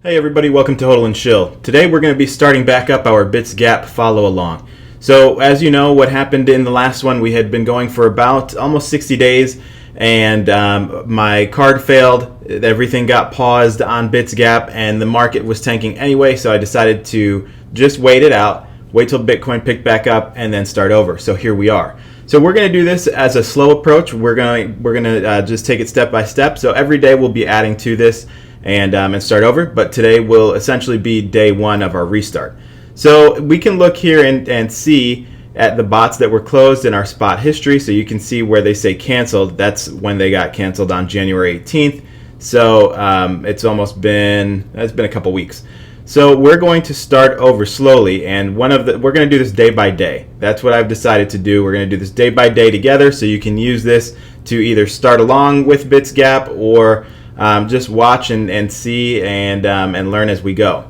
Hey everybody, welcome to Hodl and Shill. Today we're going to be starting back up our Bitsgap Follow Along. So as you know, what happened in the last one, we had been going for about almost 60 days and my card failed. Everything got paused on Bitsgap and the market was tanking anyway, so I decided to just wait it out, wait till Bitcoin picked back up and then start over. So here we are. So we're going to do this as a slow approach. We're going to just take it step by step. So every day we'll be adding to this and start over, but today will essentially be day one of our restart. So we can look here and see at the bots that were closed in our spot history, so you can see where they say canceled. That's when they got canceled on January 18th. So it's been a couple weeks. So we're going to start over slowly, and we're going to do this day by day. That's what I've decided to do. We're going to do this day by day together, so you can use this to either start along with Bitsgap or just watch and see and learn as we go.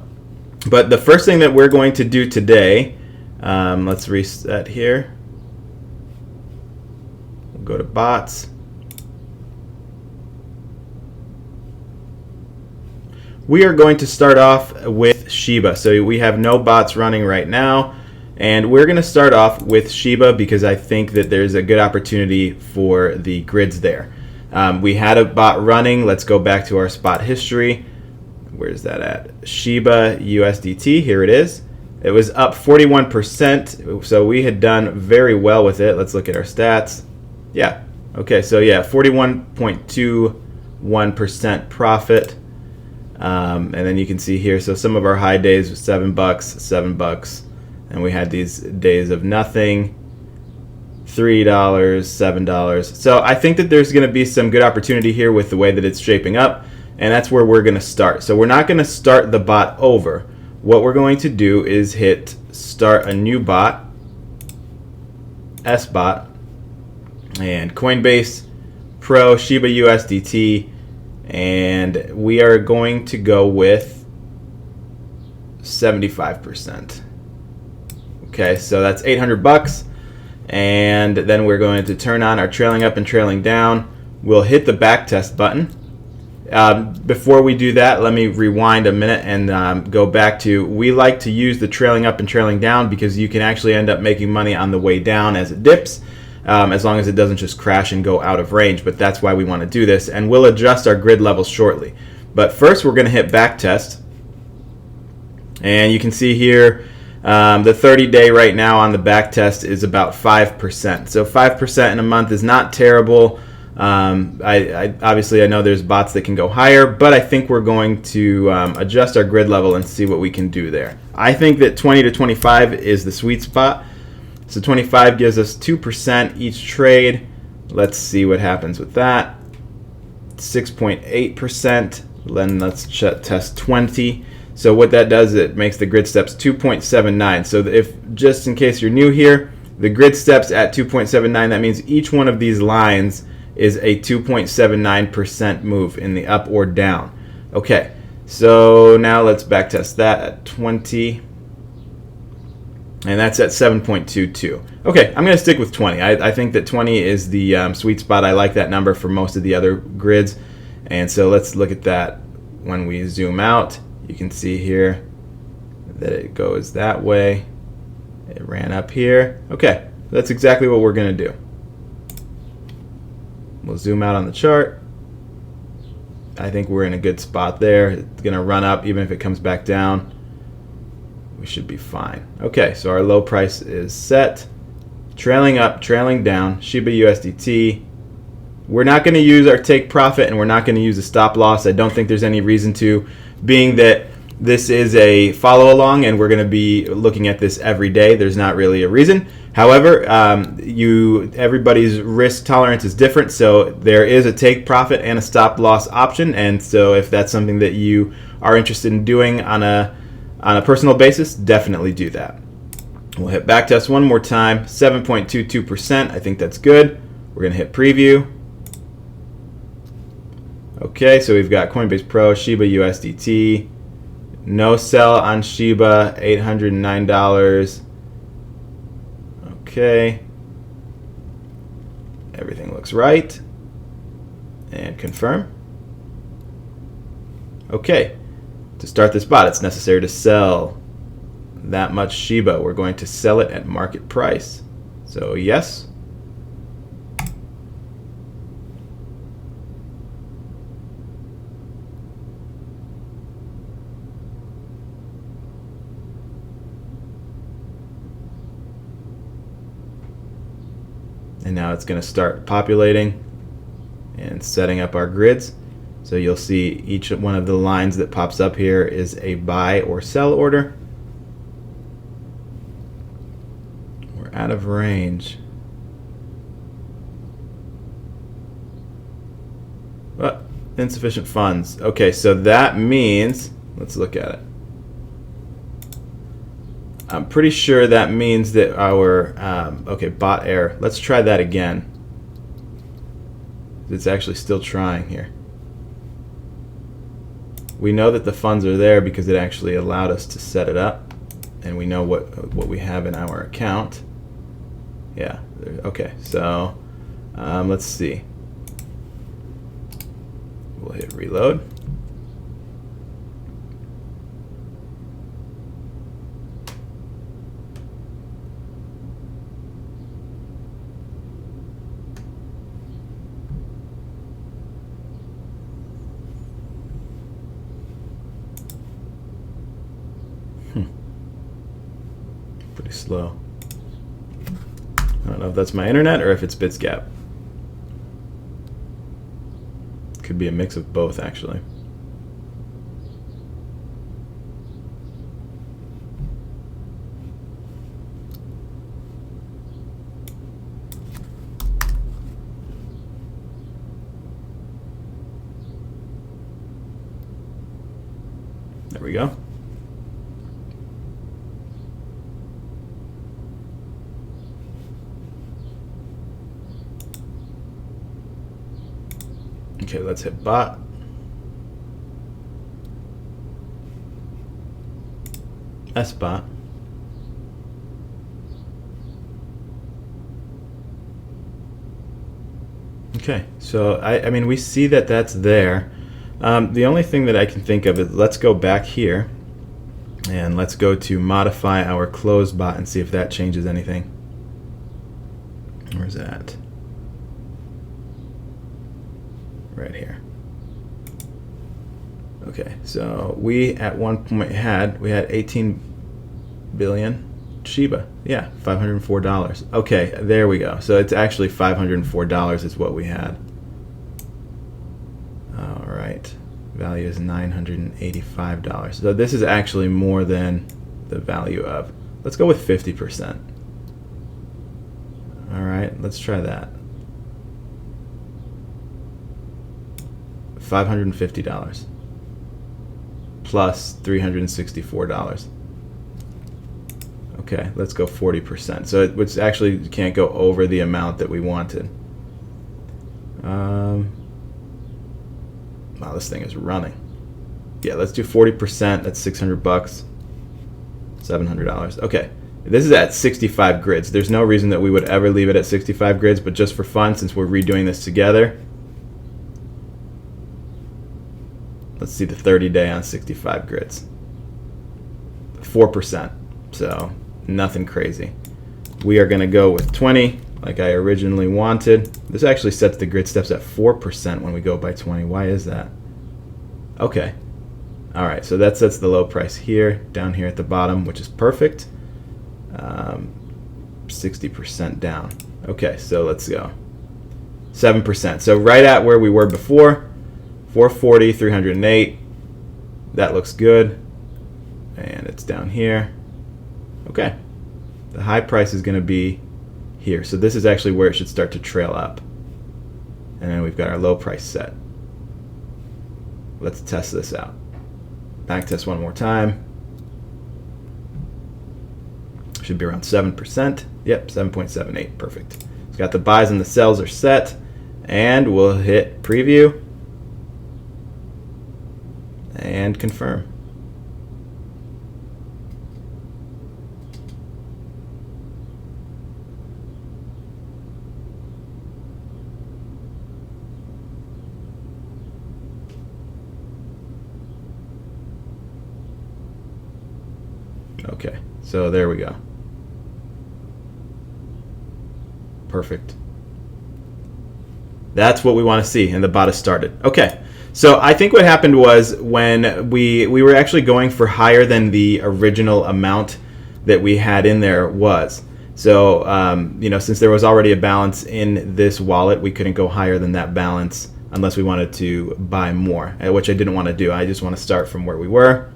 But the first thing that we're going to do today, let's reset here. We'll go to bots. We are going to start off with Shiba. So we have no bots running right now, and we're going to start off with Shiba because I think that there's a good opportunity for the grids there. We had a bot running. Let's go back to our spot history. Where's that at? Shiba USDT. Here it is. It was up 41%. So we had done very well with it. Let's look at our stats. Yeah. Okay. So yeah, 41.21% profit. And then you can see here. So some of our high days was $7, $7, and we had these days of nothing. $3, $7. So I think that there's going to be some good opportunity here with the way that it's shaping up, and that's where we're going to start. So we're not going to start the bot over. What we're going to do is hit start a new bot, SBot, and Coinbase Pro Shiba USDT, and we are going to go with 75%. Okay, so that's $800. And then we're going to turn on our trailing up and trailing down. We'll hit the backtest button. Before we do that, let me rewind a minute and go back to, we like to use the trailing up and trailing down because you can actually end up making money on the way down as it dips, as long as it doesn't just crash and go out of range. But that's why we want to do this, and we'll adjust our grid levels shortly. But first we're going to hit backtest, and you can see here the 30-day right now on the back test is about 5%. So 5% in a month is not terrible. I obviously I know there's bots that can go higher, but I think we're going to adjust our grid level and see what we can do there. I think that 20 to 25 is the sweet spot. So 25 gives us 2% each trade. Let's see what happens with that. 6.8%. Then let's test 20. So what that does, it makes the grid steps 2.79. So if, just in case you're new here, the grid steps at 2.79, that means each one of these lines is a 2.79% move in the up or down. Okay, so now let's backtest that at 20. And that's at 7.22. Okay, I'm going to stick with 20. I think that 20 is the sweet spot. I like that number for most of the other grids. And so let's look at that when we zoom out. You can see here that it goes that way. It ran up here. Okay, that's exactly what we're going to do. We'll zoom out on the chart. I think we're in a good spot there. It's going to run up even if it comes back down. We should be fine. Okay, so our low price is set. Trailing up, trailing down, Shiba USDT. We're not going to use our take profit, and we're not going to use a stop loss. I don't think there's any reason to, being that this is a follow along and we're going to be looking at this every day. There's not really a reason. However, everybody's risk tolerance is different, so there is a take profit and a stop loss option. And so if that's something that you are interested in doing on a personal basis, definitely do that. We'll hit backtest one more time, 7.22%. I think that's good. We're going to hit preview. Okay, so we've got Coinbase Pro, Shiba USDT, no sell on Shiba, $809. Okay, everything looks right, and confirm. Okay, To start this bot, it's necessary to sell that much Shiba. We're going to sell it at market price. So yes. And now it's going to start populating and setting up our grids. So you'll see each one of the lines that pops up here is a buy or sell order. We're out of range. Oh, insufficient funds. Okay, so that means, let's look at it. I'm pretty sure that means that our, okay, bot error. Let's try that again. It's actually still trying here. We know that the funds are there because it actually allowed us to set it up, and we know what we have in our account. Yeah, okay, so let's see. We'll hit reload. Pretty slow. I don't know if that's my internet or if it's Bitsgap. Could be a mix of both, actually. There we go. Okay, let's hit bot. S-bot. Okay, so I mean, we see that that's there. The only thing that I can think of is let's go back here and let's go to modify our close bot and see if that changes anything. Where's that? Right here. Okay, so we at one point had 18 billion Shiba. Yeah, $504. Okay, there we go. So it's actually $504 is what we had. All right, value is $985. So this is actually more than the value of. Let's go with 50%. All right, let's try that. $550 plus $364. Okay, let's go 40%. So which actually can't go over the amount that we wanted. Wow, this thing is running. Yeah, let's do 40%. That's $600, $700. Okay, this is at 65 grids. There's no reason that we would ever leave it at 65 grids, but just for fun, since we're redoing this together, let's see the 30-day on 65 grids. 4%, so nothing crazy. We are going to go with 20, like I originally wanted. This actually sets the grid steps at 4% when we go by 20. Why is that? Okay. All right, so that sets the low price here, down here at the bottom, which is perfect. 60% down. Okay, so let's go. 7%. So right at where we were before. 440, 308. That looks good. And it's down here. Okay. The high price is going to be here. So this is actually where it should start to trail up. And then we've got our low price set. Let's test this out. Back test one more time. Should be around 7%. Yep, 7.78. Perfect. It's got the buys and the sells are set. And we'll hit preview. And confirm. Okay, so there we go. Perfect. That's what we want to see, and the bot has started. Okay, so I think what happened was when we were actually going for higher than the original amount that we had in there was. So, since there was already a balance in this wallet, we couldn't go higher than that balance unless we wanted to buy more, which I didn't want to do. I just want to start from where we were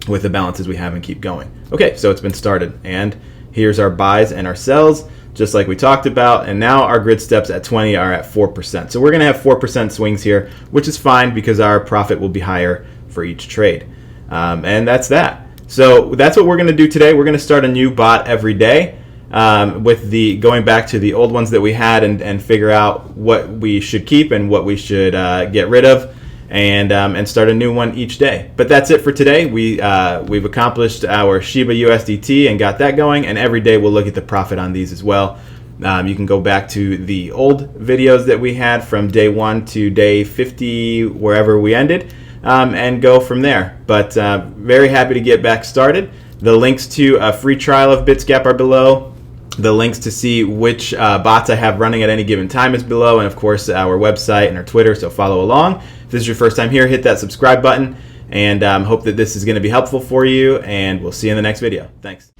with the balances we have and keep going. Okay, so it's been started, and here's our buys and our sells, just like we talked about, and now our grid steps at 20 are at 4%. So we're going to have 4% swings here, which is fine because our profit will be higher for each trade. And that's that. So that's what we're going to do today. We're going to start a new bot every day. With the going back to the old ones that we had and figure out what we should keep and what we should get rid of, and start a new one each day. But that's it for today. We've accomplished our Shiba USDT and got that going, and every day we'll look at the profit on these as well. You can go back to the old videos that we had from day 1 to day 50, wherever we ended, and go from there. But very happy to get back started. The links to a free trial of Bitsgap are below. The links to see which bots I have running at any given time is below, and of course our website and our Twitter, so follow along. If this is your first time here, hit that subscribe button, and hope that this is going to be helpful for you, and we'll see you in the next video. Thanks.